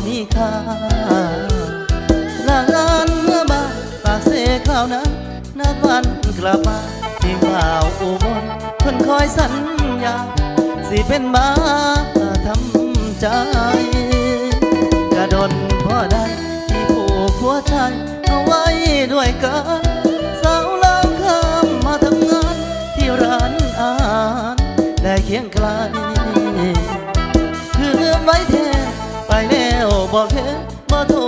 มีค่าลางานเมื่อบ้านปากเสคราวนั้นนัดวันกลับมาที่ว่าวอุบลคนคอยสัญญาสิเป็นบ้าทำใจกระดนพ่อได้ที่ผูกหัวใจเอาไว้ด้วยกันสาวลาวข้ามมาทำงานที่ร้านอาหารได้เคียงไกลคือไว้แทนไปแล้วบอกเห็นบ่โทร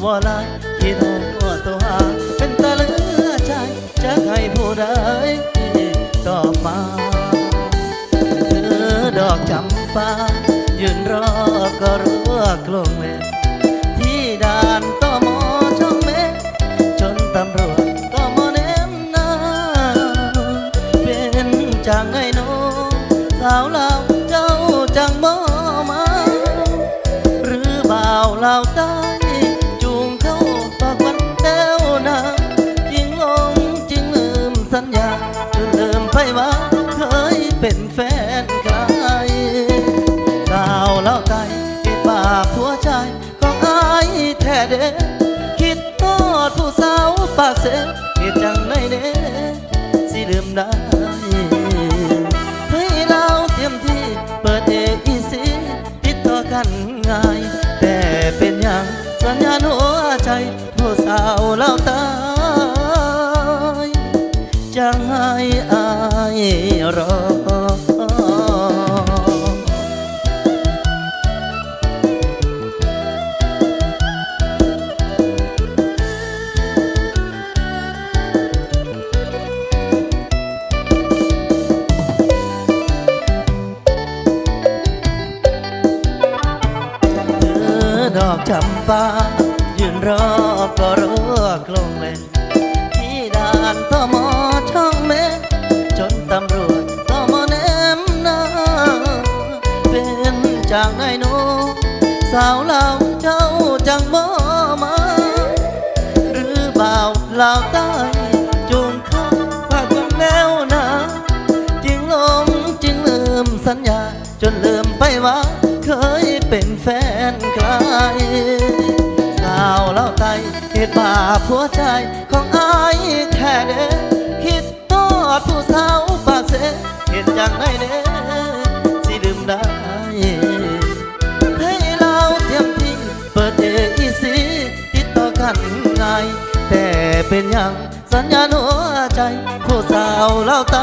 บ่ไลน์คิดหัวตัวหาเป็นตาเหลือใจจะให้ผู้ใดต่อมาคือดอกจำปายืนรอก็รู้ว่ากลงเวรที่ด่านต่อมอช่องเมฆจนตำรวจต่อมอเนมนาเป็นจังไงโนสาวลาวเจ้าจังบ่มาหรือบ่าวลาวใต้จูงเข้าปากวันแต้วนาจึงลงจึงลืมสัญญาจนลืมไปว่าเคยเป็นแฟนใครสาวลาวใต้ปิดปากหัวใจของอายแท้เด้คิดทอดผู้สาวปากเสียเหตุจังไหนเด้สิลืมได้ให้เราเตรียมที่เปิดAECติดต่อกันง่ายแต่เป็นอย่างสัญญาณหัวใจผู้สาวลาวใต้จะให้อายรอดอกจำปายืนรอก็รู้ว่ากลงเวรที่ด่านต่อมอช่องเมฆจนตำรวจต่อมอเนมนาเป็นจากไหนโนสาวลาวเจ้าจังบ่มาหรือบ่าวลาวใต้จูงเข้าปากวันแล้วนะจึงลงจึงลืมสัญญาจนลืมไปว่าเคยเป็นแฟนใครสาวเล่าไตเหตุบาปหัวใจของอายแท้เด้คิดทอดผู้สาวปากเสเหตุจังไหนเด้สิลืมได้ให้เราเตรียมที่เปิดAECติดต่อกันง่ายแต่เป็นอย่างสัญญาณหัวใจผู้สาวเล่าไต